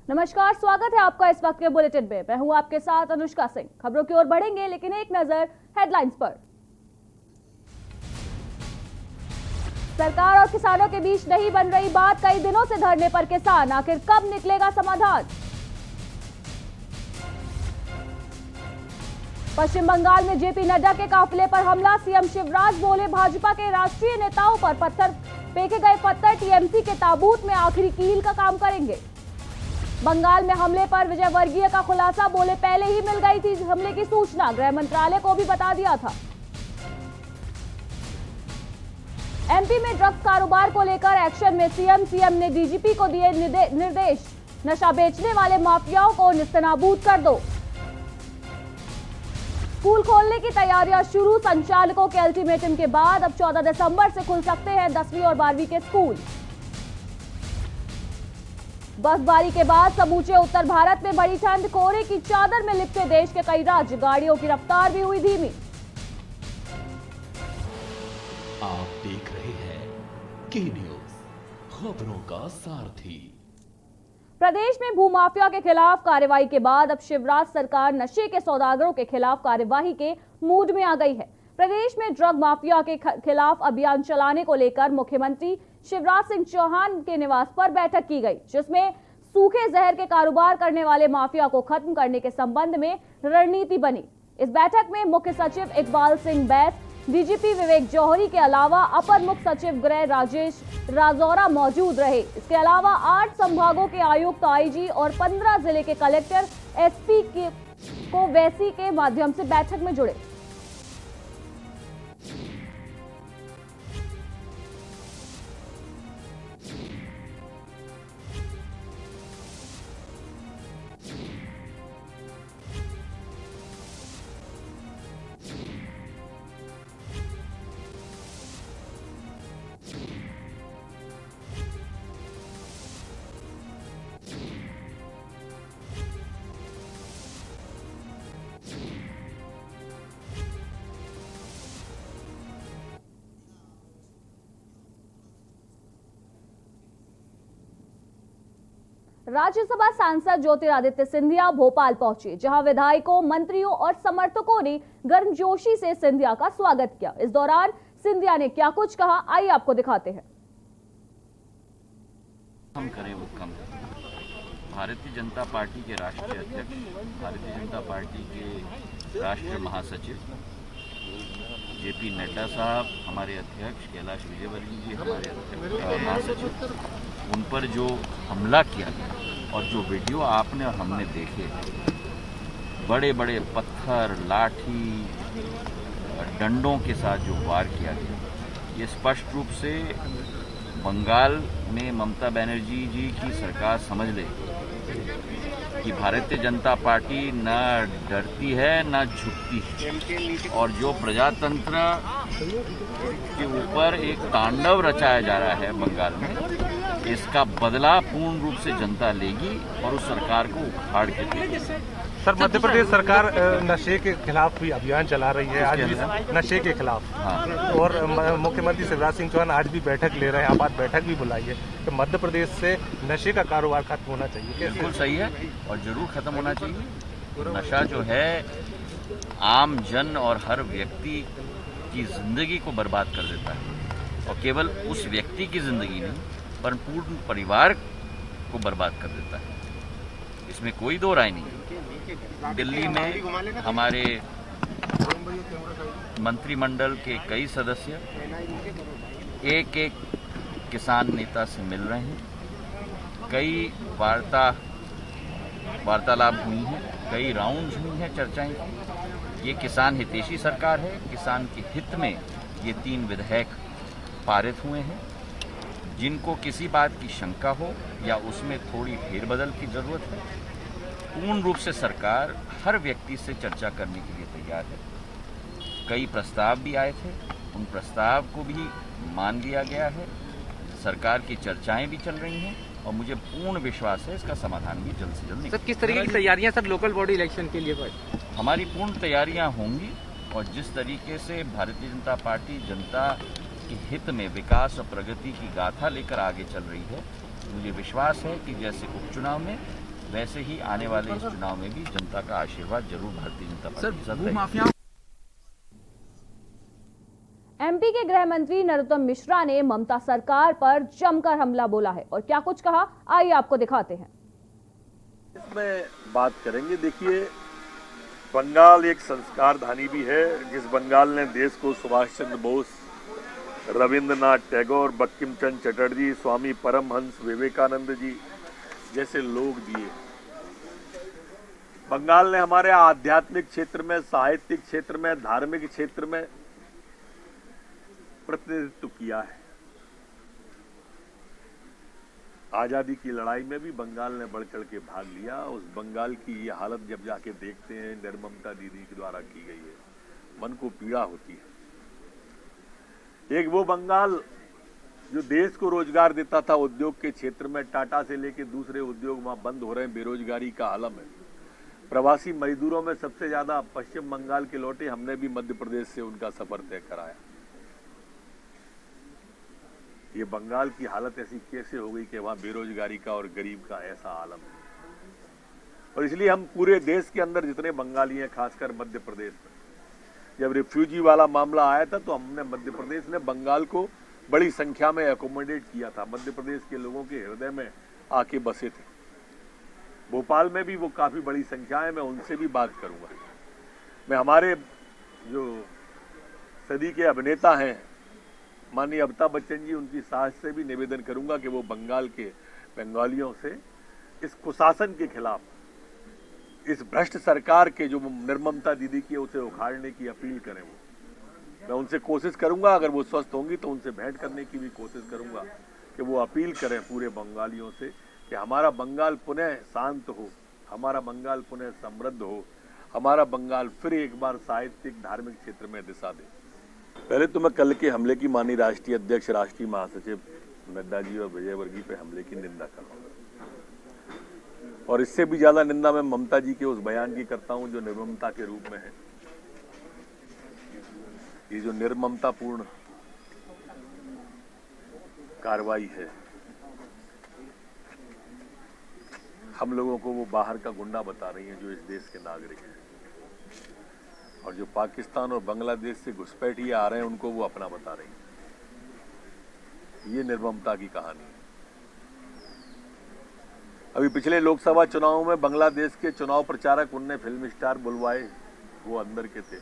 नमस्कार, स्वागत है आपका इस वक्त के बुलेटिन में। मैं हूं आपके साथ अनुष्का सिंह। खबरों की ओर बढ़ेंगे, लेकिन एक नजर हेडलाइंस पर। सरकार और किसानों के बीच नहीं बन रही बात, कई दिनों से धरने पर किसान, आखिर कब निकलेगा समाधान? पश्चिम बंगाल में जेपी नड्डा के काफिले पर हमला, सीएम शिवराज बोले भाजपा के राष्ट्रीय नेताओं पर पत्थर फेंके गए पत्थर टीएमसी के ताबूत में आखिरी कील का काम करेंगे। बंगाल में हमले पर विजय वर्गीय का खुलासा, बोले पहले ही मिल गई थी हमले की सूचना, गृह मंत्रालय को भी बता दिया था। एमपी में ड्रग्स कारोबार को लेकर एक्शन में सीएम ने डीजीपी को दिए निर्देश, नशा बेचने वाले माफियाओं को निस्तनाबूद कर दो। स्कूल खोलने की तैयारियां शुरू, संचालकों के अल्टीमेटम के बाद अब 14 दिसंबर से खुल सकते हैं 10वीं और 12वीं के स्कूल। बर्फबारी के बाद समूचे उत्तर भारत में बड़ी ठंड, कोहरे की चादर में लिपटे देश के कई राज्य, गाड़ियों की रफ्तार भी हुई धीमी। आप देख रहे हैं के न्यूज, खबरों का सारथी। प्रदेश में भूमाफिया के खिलाफ कार्रवाई के बाद अब शिवराज सरकार नशे के सौदागरों के खिलाफ कार्यवाही के मूड में आ गई है। प्रदेश में ड्रग माफिया के खिलाफ अभियान चलाने को लेकर मुख्यमंत्री शिवराज सिंह चौहान के निवास पर बैठक की गई, जिसमें सूखे जहर के कारोबार करने वाले माफिया को खत्म करने के संबंध में रणनीति बनी। इस बैठक में मुख्य सचिव इकबाल सिंह बैस, डीजीपी विवेक जौहरी के अलावा अपर मुख्य सचिव गृह राजेश राजौरा मौजूद रहे। इसके अलावा 8 संभागों के आयुक्त, आईजी और 15 जिले के कलेक्टर एसपी को वैसी के माध्यम से बैठक में जुड़े। राज्यसभा सांसद ज्योतिरादित्य सिंधिया भोपाल पहुंचे, जहां विधायकों, मंत्रियों और समर्थकों ने गर्मजोशी से सिंधिया का स्वागत किया। इस दौरान सिंधिया ने क्या कुछ कहा, आइए आपको दिखाते हैं। हम करें वो कम। भारतीय जनता पार्टी के राष्ट्रीय अध्यक्ष, भारतीय जनता पार्टी के राष्ट्रीय महासचिव जेपी नड्डा साहब, हमारे अध्यक्ष कैलाश विजयवर्गीय जी, हमारे महासचिव, उन पर जो हमला किया गया और जो वीडियो आपने और हमने देखे, बड़े बड़े पत्थर, लाठी, डंडों के साथ जो वार किया गया, ये स्पष्ट रूप से बंगाल में ममता बनर्जी जी की सरकार समझ ले कि भारतीय जनता पार्टी न डरती है न झुकती है, और जो प्रजातंत्र के ऊपर एक तांडव रचाया जा रहा है बंगाल में, इसका बदला पूर्ण रूप से जनता लेगी और उस सरकार को उखाड़ के देगी। सर, मध्य प्रदेश सरकार नशे के खिलाफ भी अभियान चला रही है, आज भी नशे के खिलाफ। हाँ। और मुख्यमंत्री शिवराज सिंह चौहान आज भी बैठक ले रहे हैं, आप आज बैठक भी बुलाई है कि मध्य प्रदेश से नशे का कारोबार खत्म होना चाहिए। बिल्कुल सही है और जरूर खत्म होना चाहिए। नशा जो है आम जन और हर व्यक्ति की जिंदगी को बर्बाद कर देता है, और केवल उस व्यक्ति की जिंदगी नहीं पर पूर्ण परिवार को बर्बाद कर देता है, इसमें कोई दो राय नहीं। दिल्ली में हमारे मंत्रिमंडल के कई सदस्य एक एक किसान नेता से मिल रहे हैं, कई वार्तालाप हुई हैं, कई राउंड्स हुई हैं, चर्चाएं। ये किसान हितैषी सरकार है, किसान के हित में ये 3 विधेयक पारित हुए हैं। जिनको किसी बात की शंका हो या उसमें थोड़ी फेरबदल की जरूरत है, पूर्ण रूप से सरकार हर व्यक्ति से चर्चा करने के लिए तैयार है। कई प्रस्ताव भी आए थे, उन प्रस्ताव को भी मान लिया गया है। सरकार की चर्चाएं भी चल रही हैं और मुझे पूर्ण विश्वास है इसका समाधान भी जल्द से जल्द। सर, किस तरीके की तैयारियां सर लोकल बॉडी इलेक्शन के लिए भाई? हमारी पूर्ण तैयारियां होंगी, और जिस तरीके से भारतीय जनता पार्टी जनता के हित में विकास और प्रगति की गाथा लेकर आगे चल रही है, मुझे विश्वास है कि जैसे उपचुनाव में वैसे ही आने वाले इस चुनाव में भी जनता का आशीर्वाद जरूर भारतीय जनता पार्टी के साथ रहेगा। भूमाफियाओं एमपी के गृह मंत्री नरोत्तम मिश्रा ने ममता सरकार पर जमकर हमला बोला है और क्या कुछ कहा, आइए आपको दिखाते हैं। इसमें बात करेंगे। देखिए, बंगाल एक संस्कार धानी भी है, जिस बंगाल ने देश को सुभाष चंद्र बोस, रविंद्रनाथ टैगोर, बंकिम चंद्र चटर्जी, स्वामी परमहंस विवेकानंद जी जैसे लोग दिए। बंगाल ने हमारे आध्यात्मिक क्षेत्र में, साहित्यिक क्षेत्र में, धार्मिक क्षेत्र में प्रतिनिधित्व किया है। आजादी की लड़ाई में भी बंगाल ने बढ़ चढ़ के भाग लिया। उस बंगाल की ये हालत जब जाके देखते हैं, निर्ममता दीदी के द्वारा की गई है, मन को पीड़ा होती है। एक वो बंगाल जो देश को रोजगार देता था उद्योग के क्षेत्र में, टाटा से लेके दूसरे उद्योग वहां बंद हो रहे हैं, बेरोजगारी का आलम है। प्रवासी मजदूरों में सबसे ज्यादा पश्चिम बंगाल के लौटे, हमने भी मध्य प्रदेश से उनका सफर तय कराया। ये बंगाल की हालत ऐसी कैसे हो गई कि वहां बेरोजगारी का और गरीब का ऐसा आलम है। और इसलिए हम पूरे देश के अंदर जितने बंगाली हैं, खासकर मध्य प्रदेश में, जब रिफ्यूजी वाला मामला आया था तो हमने मध्य प्रदेश ने बंगाल को बड़ी संख्या में एकोमोडेट किया था। मध्य प्रदेश के लोगों के हृदय में आके बसे थे। भोपाल में भी वो काफी बड़ी संख्या है, मैं उनसे भी बात करूंगा। मैं हमारे जो सदी के अभिनेता हैं माननीय अमिताभ बच्चन जी, उनकी सास से भी निवेदन करूंगा कि वो बंगाल के बंगालियों से इस कुशासन के खिलाफ, इस भ्रष्ट सरकार के जो निर्ममता दीदी की उसे उखाड़ने की अपील करें। वो मैं उनसे कोशिश करूंगा, अगर वो स्वस्थ होंगी तो उनसे भेंट करने की भी कोशिश करूंगा कि वो अपील करें पूरे बंगालियों से कि हमारा बंगाल पुनः शांत हो, हमारा बंगाल पुनः समृद्ध हो, हमारा बंगाल फिर एक बार साहित्यिक धार्मिक क्षेत्र में दिशा दे। पहले तो मैं कल के हमले की माननीय राष्ट्रीय अध्यक्ष, राष्ट्रीय महासचिव नड्डा जी और विजयवर्गीय पे हमले की निंदा कर रहा हूँ, और इससे भी ज्यादा निंदा मैं ममता जी के उस बयान की करता हूं जो निर्ममता के रूप में है। ये जो निर्ममतापूर्ण कार्रवाई है, हम लोगों को वो बाहर का गुंडा बता रही है जो इस देश के नागरिक हैं, और जो पाकिस्तान और बांग्लादेश से घुसपैठिए आ रहे हैं उनको वो अपना बता रही है। ये निर्ममता की कहानी है। अभी पिछले लोकसभा चुनाव में बांग्लादेश के चुनाव प्रचारक उनने फिल्म स्टार बुलवाए, वो अंदर के थे।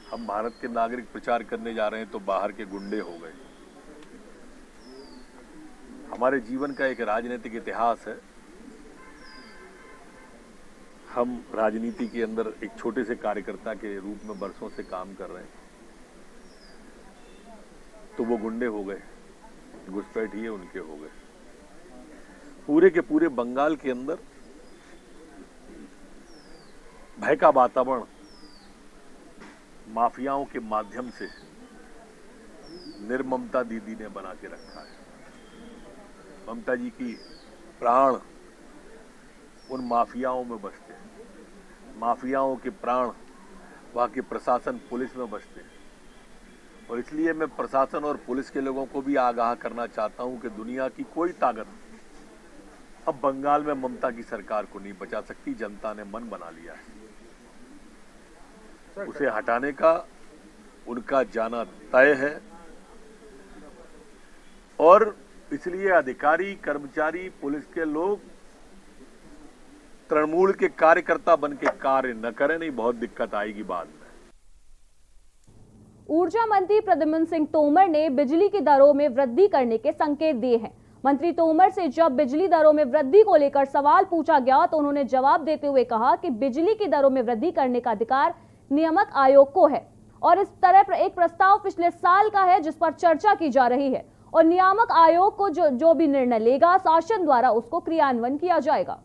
हम भारत के नागरिक प्रचार करने जा रहे हैं तो बाहर के गुंडे हो गए। हमारे जीवन का एक राजनीतिक इतिहास है। हम राजनीति के अंदर एक छोटे से कार्यकर्ता के रूप में बरसों से काम कर रहे हैं, तो वो गुंडे हो गए, घुसपैठिए उनके हो गए। पूरे के पूरे बंगाल के अंदर भय का वातावरण माफियाओं के माध्यम से निर्ममता दीदी ने बना के रखा है। ममता जी की प्राण उन माफियाओं में बसते हैं, माफियाओं के प्राण वहां के प्रशासन, पुलिस में बसते हैं। और इसलिए मैं प्रशासन और पुलिस के लोगों को भी आगाह करना चाहता हूं कि दुनिया की कोई ताकत अब बंगाल में ममता की सरकार को नहीं बचा सकती। जनता ने मन बना लिया है, उसे हटाने का उनका जाना तय है। और इसलिए अधिकारी, कर्मचारी, पुलिस के लोग तृणमूल के कार्यकर्ता बन के कार्य न करें, नहीं बहुत दिक्कत आएगी बाद में। ऊर्जा मंत्री प्रद्युम्न सिंह तोमर ने बिजली की दरों में वृद्धि करने के संकेत दिए हैं। मंत्री तोमर से जब बिजली दरों में वृद्धि को लेकर सवाल पूछा गया तो उन्होंने जवाब देते हुए कहा कि बिजली की दरों में वृद्धि करने का अधिकार नियामक आयोग को है, और इस तरह एक प्रस्ताव पिछले साल का है जिस पर चर्चा की जा रही है, और नियामक आयोग को जो भी निर्णय लेगा शासन द्वारा उसको क्रियान्वयन किया जाएगा।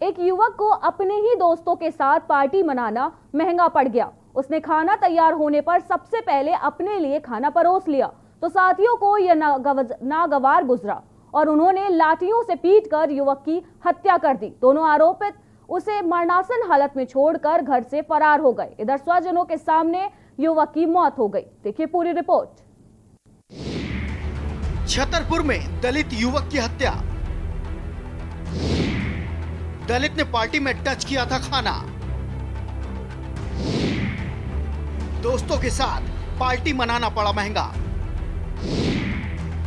एक युवक को अपने ही दोस्तों के साथ पार्टी मनाना महंगा पड़ गया। उसने खाना तैयार होने पर सबसे पहले अपने लिए खाना परोस लिया तो साथियों को यह नागवार गुजरा और उन्होंने लाठियों से पीटकर युवक की हत्या कर दी। दोनों आरोपित उसे मरणासन हालत में छोड़कर घर से फरार हो गए। इधर स्वजनों के सामने युवक की मौत हो गई। देखिए पूरी रिपोर्ट। छतरपुर में दलित युवक की हत्या। दलित ने पार्टी में टच किया था खाना। दोस्तों के साथ पार्टी मनाना पड़ा महंगा।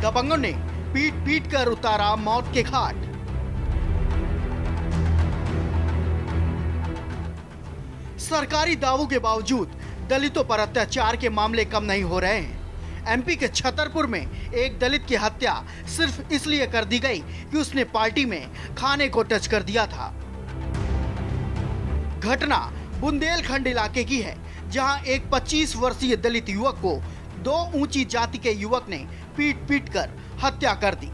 दबंगों ने पीट पीट कर उतारा मौत के घाट। सरकारी दावों के बावजूद दलितों पर अत्याचार के मामले कम नहीं हो रहे हैं। एमपी के छतरपुर में एक दलित की हत्या सिर्फ इसलिए कर दी गई कि उसने पार्टी में खाने को टच कर दिया था। घटना बुंदेलखंड इलाके की है, जहां एक 25 वर्षीय दलित युवक को दो ऊंची जाति के युवक ने पीट पीट कर हत्या कर दी,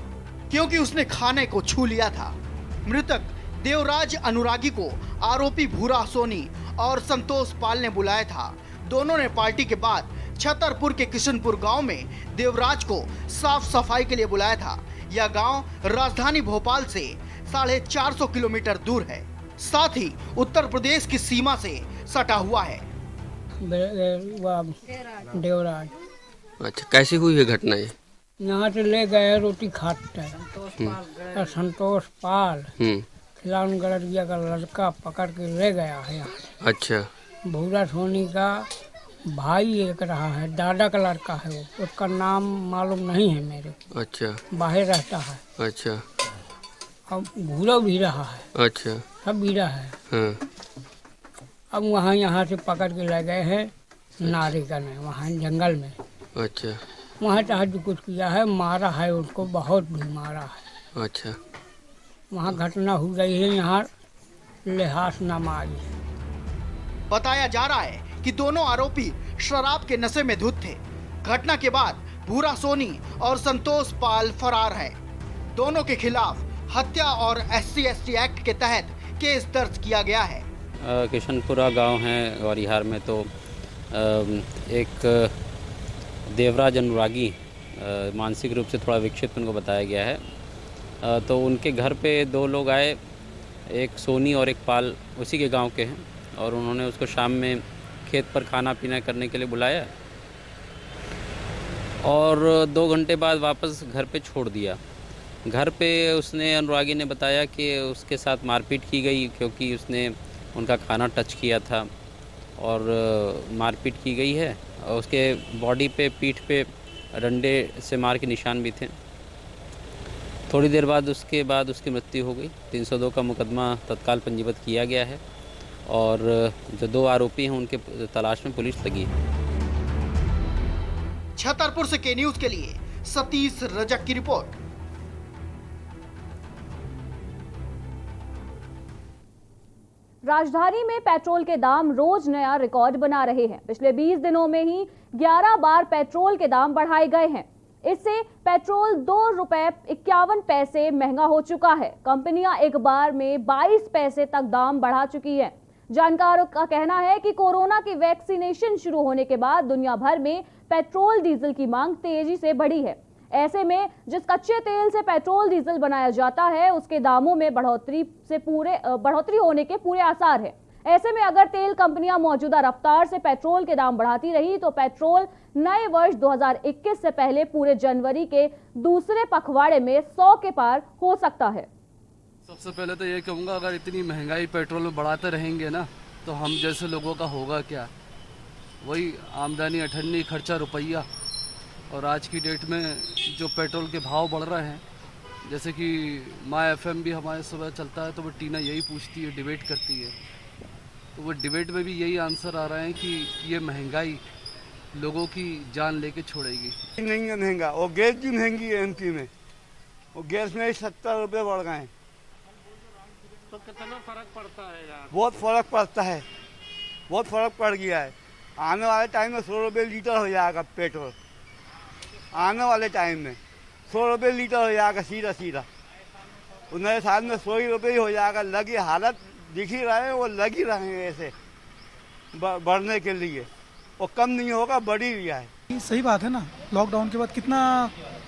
क्योंकि उसने खाने को छू लिया था। मृतक देवराज अनुरागी को आरोपी भूरा सोनी और संतोष पाल ने बुलाया था। दोनों ने पार्टी के बाद छतरपुर के किशनपुर गांव में देवराज को साफ सफाई के लिए बुलाया था। यह गांव राजधानी भोपाल से 450 किलोमीटर दूर है, साथ ही उत्तर प्रदेश की सीमा से सटा हुआ है। देवराज। अच्छा, कैसी हुई है घटना ये? यहाँ से ले गए रोटी खाते हैं। संतोष पाल खिलावन गलरिया का लड़का पकड़ के ले गया है यहाँ से। अच्छा। भूरा सोनी का भाई एक रहा है, दादा का लड़का है वो, उसका नाम मालूम नहीं है मेरे को। अच्छा। बाहर रहता है। अच्छा। अब भूरा भी रहा है। अच्छा। सब भी रहा है। हाँ। अब वहाँ यहाँ से पकड़ के ले गए हैं नारी का नहीं, वहाँ जंगल में। अच्छा। वहाँ चाहे जो कुछ किया है, मारा है उसको, बहुत भी मारा है। अच्छा। वहाँ घटना हो गई है, यहाँ लिहाज नामाज। बताया जा रहा है कि दोनों आरोपी शराब के नशे में धुत थे। घटना के बाद भूरा सोनी और संतोष पाल फरार है। दोनों के खिलाफ हत्या और SC/ST एक्ट के तहत केस दर्ज किया गया है। किशनपुरा गांव है गौरीहार में, तो एक देवराज अनुरागी मानसिक रूप से थोड़ा विक्षिप्त उनको बताया गया है। तो उनके घर पे दो लोग आए, एक सोनी और एक पाल उसी के गांव के हैं, और उन्होंने उसको शाम में खेत पर खाना पीना करने के लिए बुलाया और 2 घंटे बाद वापस घर पे छोड़ दिया। घर पे उसने अनुरागी ने बताया कि उसके साथ मारपीट की गई, क्योंकि उसने उनका खाना टच किया था और मारपीट की गई है। और उसके बॉडी पे, पीठ पे डंडे से मार के निशान भी थे। थोड़ी देर बाद उसकी मृत्यु हो गई। 302 का मुकदमा तत्काल पंजीबद्ध किया गया है और जो 2 आरोपी हैं उनके तलाश में पुलिस लगी है। छतरपुर से के न्यूज के लिए सतीश रजक की रिपोर्ट। राजधानी में पेट्रोल के दाम रोज नया रिकॉर्ड बना रहे हैं। पिछले 20 दिनों में ही 11 बार पेट्रोल के दाम बढ़ाए गए हैं। इससे पेट्रोल 2 रुपए 51 पैसे महंगा हो चुका है। कंपनियां एक बार में 22 पैसे तक दाम बढ़ा चुकी हैं। जानकारों का कहना है कि कोरोना की वैक्सीनेशन शुरू होने के बाद दुनिया भर में पेट्रोल डीजल की मांग तेजी से बढ़ी है। ऐसे में जिस कच्चे तेल से पेट्रोल डीजल बनाया जाता है, उसके दामों में बढ़ोतरी होने के पूरे आसार है। ऐसे में अगर तेल कंपनियां मौजूदा रफ्तार से पेट्रोल के दाम बढ़ाती रही तो पेट्रोल नए वर्ष 2021 से पहले पूरे जनवरी के दूसरे पखवाड़े में 100 के पार हो सकता है। सबसे पहले तो ये कहूँगा, अगर इतनी महंगाई पेट्रोल में बढ़ाते रहेंगे ना, तो हम जैसे लोगों का होगा क्या? वही आमदनी अठन्नी, खर्चा रुपया। और आज की डेट में जो पेट्रोल के भाव बढ़ रहे हैं, जैसे कि माय FM भी हमारे सुबह चलता है, तो वो टीना यही पूछती है, डिबेट करती है, तो वो डिबेट में भी यही आंसर आ रहा है कि ये महंगाई लोगों की जान लेके छोड़ेगी। नहीं है महंगा, और गैस भी महंगी है MP में, और गैस में 70 रुपये बढ़ गए हैं। तो कितना फर्क पड़ता है यार? बहुत फर्क पड़ता है, बहुत फर्क पड़ गया है। आने वाले टाइम में 100 रुपये लीटर हो जाएगा पेट्रोल। आने वाले टाइम में 100 रुपये लीटर हो जाएगा सीधा सीधा। नए साल में 100 रुपये ही हो जाएगा। लगी हालत दिख ही रहे हैं, वो लग ही रहे हैं ऐसे बढ़ने के लिए, और कम नहीं होगा, बढ़ी हुआ है। सही बात है ना, लॉकडाउन के बाद कितना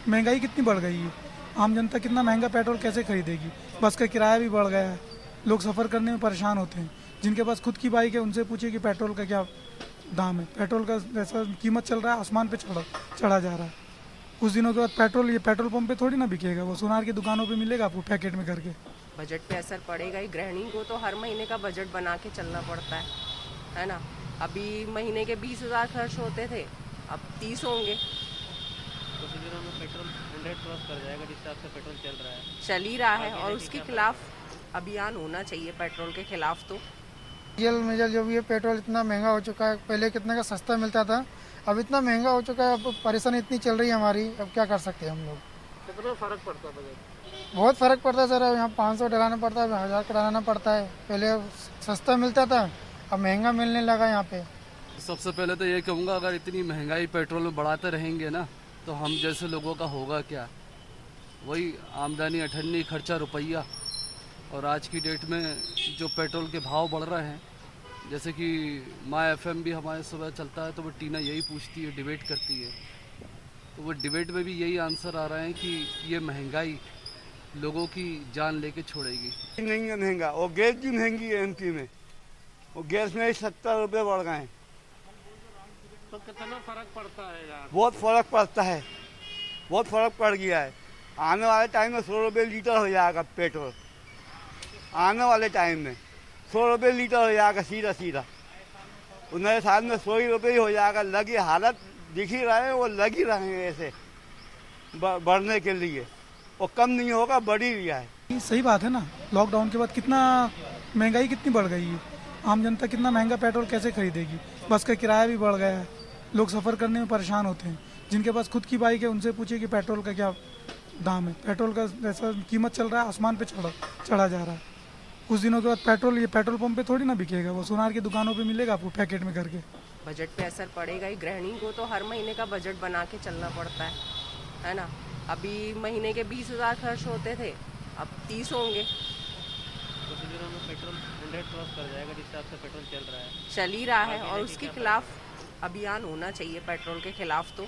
महंगाई कितनी बढ़ गई है। आम जनता कितना महंगा पेट्रोल कैसे खरीदेगी? बस का किराया भी बढ़ गया है, लोग सफ़र करने में परेशान होते हैं। जिनके पास खुद की बाइक है उनसे पूछिए कि पेट्रोल का क्या दाम है। पेट्रोल का जैसा कीमत चल रहा है आसमान पे चढ़ा जा रहा है। कुछ दिनों के बाद ये पेट्रोल पंप पे थोड़ी ना बिकेगा, वो सोनार की दुकानों पे मिलेगा आपको पैकेट में करके। बजट पे असर पड़ेगा ही। गृहिणी को तो हर महीने का बजट बना के चलना पड़ता है ना। अभी महीने के 20,000 खर्च होते थे, अब 30 होंगे। कुछ दिनों में पेट्रोल 100 क्रॉस कर जाएगा, जिस हिसाब से पेट्रोल चल रहा है। चल ही रहा है और उसके खिलाफ अभियान होना चाहिए, पेट्रोल के खिलाफ। तो डीजल में जो भी है पेट्रोल इतना महंगा हो चुका है, पहले कितने का सस्ता मिलता था, अब इतना महंगा हो चुका है। अब परेशानी इतनी चल रही है हमारी, अब क्या कर सकते हैं हम लोग। कितना फर्क पड़ता है बजट? बहुत फ़र्क पड़ता है सर। यहाँ 500 डलाना पड़ता है, 1000 का डलाना पड़ता है। पहले सस्ता मिलता था, अब महंगा मिलने लगा यहाँ पे। सबसे पहले तो ये कहूँगा, अगर इतनी महंगाई पेट्रोल में बढ़ाते रहेंगे ना, तो हम जैसे लोगों का होगा क्या। वही आमदनी अठन्नी, खर्चा रुपया। और आज की डेट में जो पेट्रोल के भाव बढ़ रहे हैं, जैसे कि माय एफएम भी हमारे सुबह चलता है, तो वो टीना यही पूछती है, डिबेट करती है, तो वो डिबेट में भी यही आंसर आ रहा है कि ये महंगाई लोगों की जान लेके छोड़ेगी। नहीं है महंगा, और गैस भी महंगी है एमपी में, और गैस में 70 रुपये बढ़ गए हैं। तो कितना फर्क पड़ता है यार? बहुत फ़र्क पड़ता है, बहुत फ़र्क पड़ गया है। आने वाले टाइम में 100 रुपये लीटर हो जाएगा पेट्रोल। आने वाले टाइम में 100 रुपये लीटर हो जाएगा सीधा। उन्हें साल में 100 रुपये ही हो जाएगा। लगी हालत दिख ही रहे हैं, वो लग ही रहे हैं ऐसे बढ़ने के लिए, और कम नहीं होगा, बढ़ ही रहा है। सही बात है ना। लॉकडाउन के बाद कितना महंगाई कितनी बढ़ गई है। आम जनता कितना महंगा पेट्रोल कैसे खरीदेगी। बस का किराया भी बढ़ गया है, लोग सफ़र करने में परेशान होते हैं। जिनके पास खुद की बाइक है उनसे पूछिए कि पेट्रोल का क्या दाम है। पेट्रोल का जैसा कीमत चल रहा है आसमान पे चढ़ा जा रहा है। कुछ दिनों के बाद पेट्रोल पंप पे थोड़ी ना बिकेगा, वो सोनार की दुकानों पे मिलेगा आपको पैकेट में करके। बजट पे असर पड़ेगा ही। गृहिणी को तो हर महीने का बजट बना के चलना पड़ता है ना। अभी महीने के 20,000 खर्च होते थे, अब 30 होंगे। कुछ दिनों में पेट्रोल 100 क्रॉस कर जाएगा, जिस हिसाब से पेट्रोल चल रहा है। चल ही रहा है और उसके खिलाफ अभियान होना चाहिए, पेट्रोल के खिलाफ। तो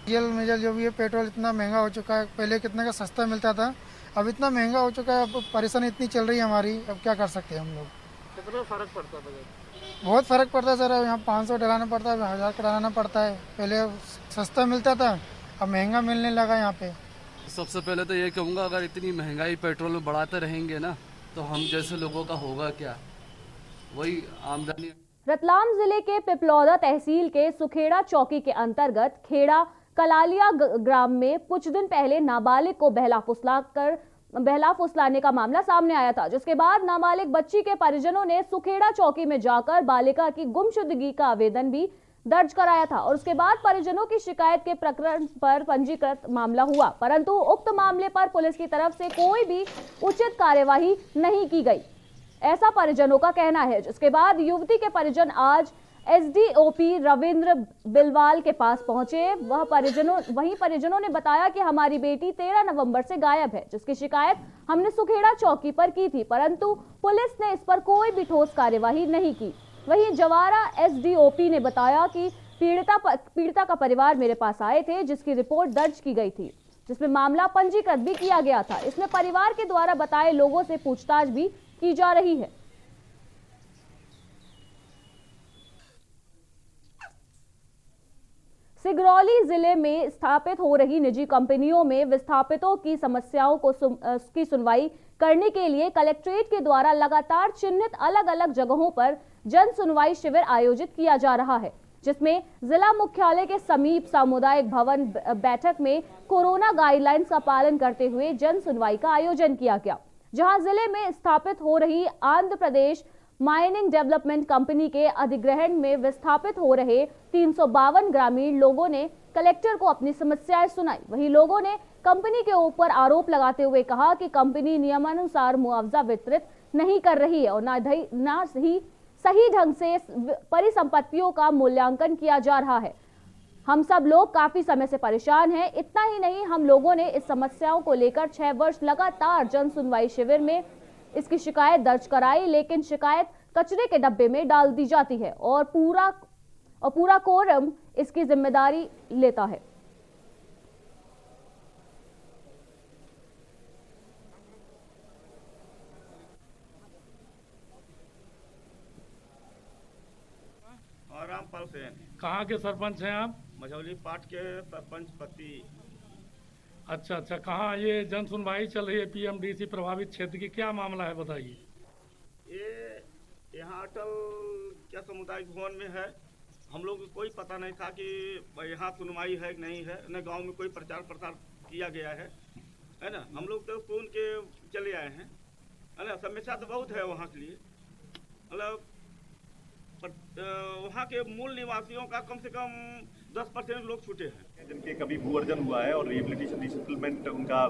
डीजल में जो भी है पेट्रोल इतना महंगा हो चुका है, पहले कितने का सस्ता मिलता था, अब इतना महंगा हो चुका है। अब परेशानी इतनी चल रही है हमारी, अब क्या कर सकते हैं हम लोग। कितना फर्क पड़ता है बजट? बहुत फ़र्क पड़ता है सर। यहाँ 500 डलाना पड़ता है, 1000 का डलाना पड़ता है। पहले सस्ता मिलता था, अब महंगा मिलने लगा यहाँ पे। सबसे पहले तो ये कहूँगा, अगर इतनी महंगाई पेट्रोल में बढ़ाते रहेंगे ना, तो हम जैसे लोगों का होगा क्या। वही आमदनी। रतलाम जिले के पिपलौदा तहसील के सुखेड़ा चौकी के अंतर्गत खेड़ा कलालिया ग्राम में कुछ दिन पहले नाबालिग को बहला फुसलाने का मामला सामने आया था, जिसके बाद नाबालिग बच्ची के परिजनों ने सुखेड़ा चौकी में जाकर बालिका की गुमशुदगी का आवेदन भी दर्ज कराया था और उसके बाद परिजनों की शिकायत के प्रकरण पर पंजीकृत मामला हुआ, परंतु उक्त मामले पर पुलिस की तरफ से कोई भी उचित कार्यवाही नहीं की गई, ऐसा परिजनों का कहना है। जिसके बाद युवती के परिजन आज एसडीओपी रविंद्र बिलवाल के पास पहुंचे। वहीं परिजनों ने बताया कि हमारी बेटी 13 नवंबर से गायब है, जिसकी शिकायत हमने सुखेड़ा चौकी पर की थी, परंतु पुलिस ने इस पर कोई भी ठोस कार्यवाही नहीं की। वहीं जवारा एसडीओपी ने बताया कि पीड़िता का परिवार मेरे पास आए थे, जिसकी रिपोर्ट दर्ज की गई थी, जिसमें मामला पंजीकृत भी किया गया था। इसमें परिवार के द्वारा बताए लोगों से पूछताछ भी की जा रही है। सिगरौली जिले में स्थापित हो रही निजी कंपनियों में विस्थापितों की समस्याओं की सुनवाई करने के लिए कलेक्ट्रेट के द्वारा लगातार चिन्हित अलग अलग जगहों पर जन सुनवाई शिविर आयोजित किया जा रहा है, जिसमें जिला मुख्यालय के समीप सामुदायिक भवन बैठक में कोरोना गाइडलाइंस का पालन करते हुए जन सुनवाई का आयोजन किया गया, जहां जिले में स्थापित हो रही Andhra Pradesh mining development company के अधिग्रहण में विस्थापित हो रहे 352 ग्रामीण लोगों ने कलेक्टर को अपनी समस्याएं सुनाई। वहीं लोगों ने कंपनी के ऊपर आरोप लगाते हुए कहा कि कंपनी नियमानुसार मुआवजा वितरित नहीं कर रही है और ना ही सही ढंग से परिसंपत्तियों का मूल्यांकन किया जा रहा है। हम सब लोग काफी समय से परेशान हैं। इतना ही नहीं, हम लोगों ने इस समस्याओं को लेकर 6 वर्ष लगातार जन सुनवाई शिविर में इसकी शिकायत दर्ज कराई, लेकिन शिकायत कचरे के डब्बे में डाल दी जाती है और पूरा कोरम इसकी जिम्मेदारी लेता है। हुसैन। कहाँ के सरपंच हैं आप? मझौली पाट के सरपंच पति। अच्छा अच्छा, कहाँ ये जन सुनवाई चल रही है पीएमडीसी प्रभावित क्षेत्र की, क्या मामला है बताइए? ये यहाँ अटल क्या सामुदायिक भवन में है। हम लोग को कोई पता नहीं था कि यहाँ सुनवाई है कि नहीं है, न गांव में कोई प्रचार प्रसार किया गया है ना। हम लोग तो सुन के चले आए हैं, है ना। समस्या तो बहुत है वहाँ के लिए, मतलब वहाँ के मूल निवासियों का कम से कम 10% लोग छूटे हैं, जिनके कभी भू अर्जन हुआ है और रिहेबिलिटेशन रिसेटलमेंट उनका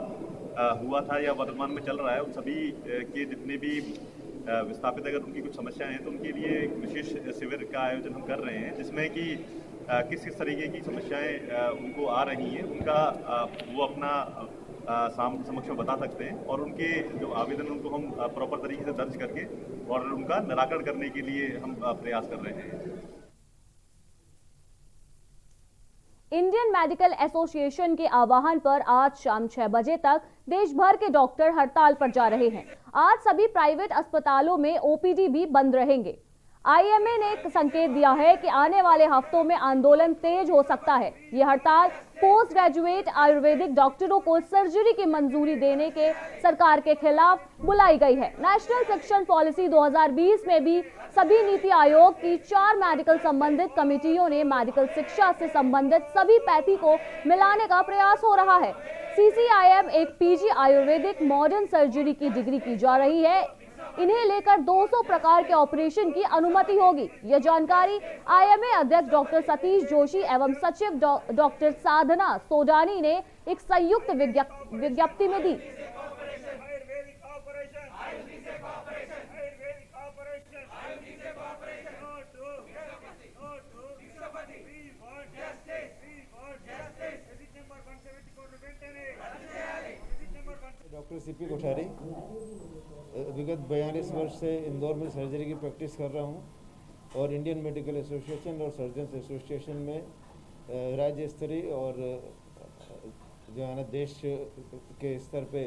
हुआ था या वर्तमान में चल रहा है, उन सभी के जितने भी विस्थापित अगर उनकी कुछ समस्याएं हैं तो उनके लिए एक विशेष शिविर का आयोजन हम कर रहे हैं, जिसमें कि किस किस तरीके की समस्याएं उनको आ रही हैं, उनका वो अपना समक्ष में बता सकते हैं और उनके जो आवेदन उनको हम प्रॉपर तरीके से दर्ज करके और उनका निराकरण करने के लिए हम प्रयास कर रहे हैं। इंडियन मेडिकल एसोसिएशन के आह्वान पर आज शाम 6 बजे तक देश भर के डॉक्टर हड़ताल पर जा रहे हैं। आज सभी प्राइवेट अस्पतालों में ओपीडी भी बंद रहेंगे। आईएमए ने एक संकेत दिया है कि आने वाले हफ्तों में आंदोलन तेज हो सकता है। ये हड़ताल पोस्ट ग्रेजुएट आयुर्वेदिक डॉक्टरों को सर्जरी की मंजूरी देने के सरकार के खिलाफ बुलाई गई है। नेशनल शिक्षण पॉलिसी 2020 में भी सभी नीति आयोग की 4 मेडिकल संबंधित कमेटियों ने मेडिकल शिक्षा से संबंधित सभी पैथी को मिलाने का प्रयास हो रहा है। CCIM एक पीजी आयुर्वेदिक मॉडर्न सर्जरी की डिग्री की जा रही है। इन्हें लेकर 200 प्रकार के ऑपरेशन की अनुमति होगी। यह जानकारी IMA अध्यक्ष डॉक्टर सतीश जोशी एवं सचिव डॉक्टर साधना सोडानी ने एक संयुक्त विज्ञप्ति में दी। डॉक्टर CP कोठारी विगत 42 वर्ष से इंदौर में सर्जरी की प्रैक्टिस कर रहा हूं और इंडियन मेडिकल एसोसिएशन और सर्जन्स एसोसिएशन में राज्य स्तरीय और जो है ना देश के स्तर पे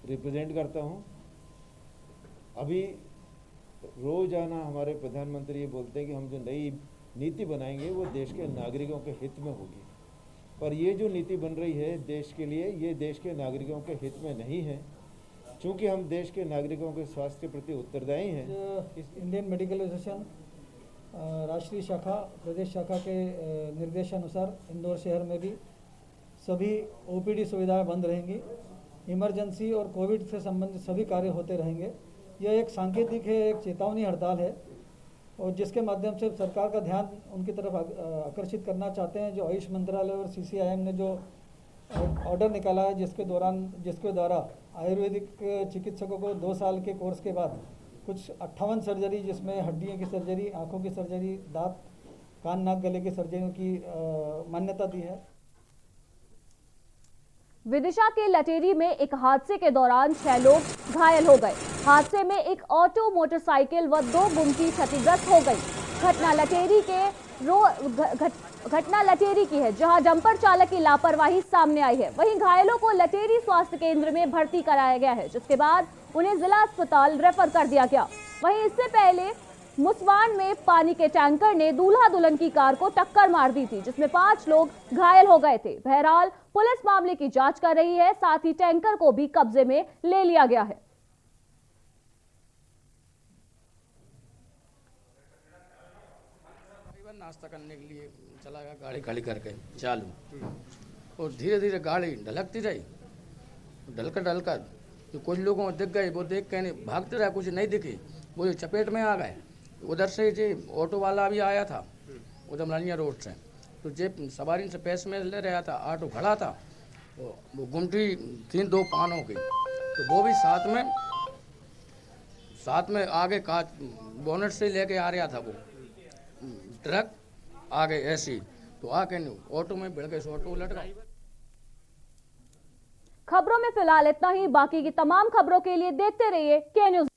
रिप्रेजेंट करता हूं। अभी रोजाना हमारे प्रधानमंत्री ये बोलते हैं कि हम जो नई नीति बनाएंगे वो देश के नागरिकों के हित में होगी, पर ये जो नीति बन रही है देश के लिए, ये देश के नागरिकों के हित में नहीं है। चूँकि हम देश के नागरिकों के स्वास्थ्य के प्रति उत्तरदायी हैं। इस इंडियन मेडिकल एसोसिएशन राष्ट्रीय शाखा प्रदेश शाखा के निर्देशानुसार इंदौर शहर में भी सभी OPD सुविधाएं बंद रहेंगी। इमरजेंसी और कोविड से संबंधित सभी कार्य होते रहेंगे। यह एक सांकेतिक है, एक चेतावनी हड़ताल है और जिसके माध्यम से सरकार का ध्यान उनकी तरफ आकर्षित करना चाहते हैं। जो आयुष मंत्रालय और CCIM ने जो ऑर्डर निकाला है जिसके द्वारा आयुर्वेदिक चिकित्सकों को 2 साल के कोर्स के बाद कुछ 58 सर्जरी, जिसमें हड्डियों की सर्जरी, आँखों की सर्जरी, दांत, कान, नाक, गले की सर्जरियों की मान्यता दी है। विदिशा के लटेरी में एक हादसे के दौरान 6 लोग घायल हो गए। हादसे में एक ऑटो, मोटरसाइकिल व 2 गुमटी क्षतिग्रस्त हो गई। घटना लटेरी की है, जहां डंपर चालक की लापरवाही सामने आई है। वहीं घायलों को लटेरी स्वास्थ्य केंद्र में भर्ती कराया गया है, जिसके बाद उन्हें जिला अस्पताल रेफर कर दिया गया। वहीं इससे पहले मुसवान में पानी के टैंकर ने दूल्हा दुल्हन की कार को टक्कर मार दी थी, जिसमें 5 लोग घायल हो गए थे। बहरहाल पुलिस मामले की जांच कर रही है, साथ ही टैंकर को भी कब्जे में ले लिया गया है। नाश्ता करने के लिए चला गया, गाड़ी खड़ी करके चालू, और धीरे धीरे गाड़ी ढलकती रही। ढलकर तो कुछ लोगों को दिख गए, वो देख के भागते रहे, कुछ नहीं दिखी, वो चपेट में आ गए। उधर से जी ऑटो वाला भी आया था, उधर मलिया रोड से, तो जे सवारी से पैसे में ले रहा था, ऑटो खड़ा था, वो गुमटी थी 2 पानों की, तो वो भी साथ में आगे कांच बोनट से लेके आ रहा था। वो ट्रक आगे ऐसी तो आके ऑटो में भिड़ गए, ऑटो उलट गया। खबरों में फिलहाल इतना ही। बाकी की तमाम खबरों के लिए देखते रहिए के न्यूज़।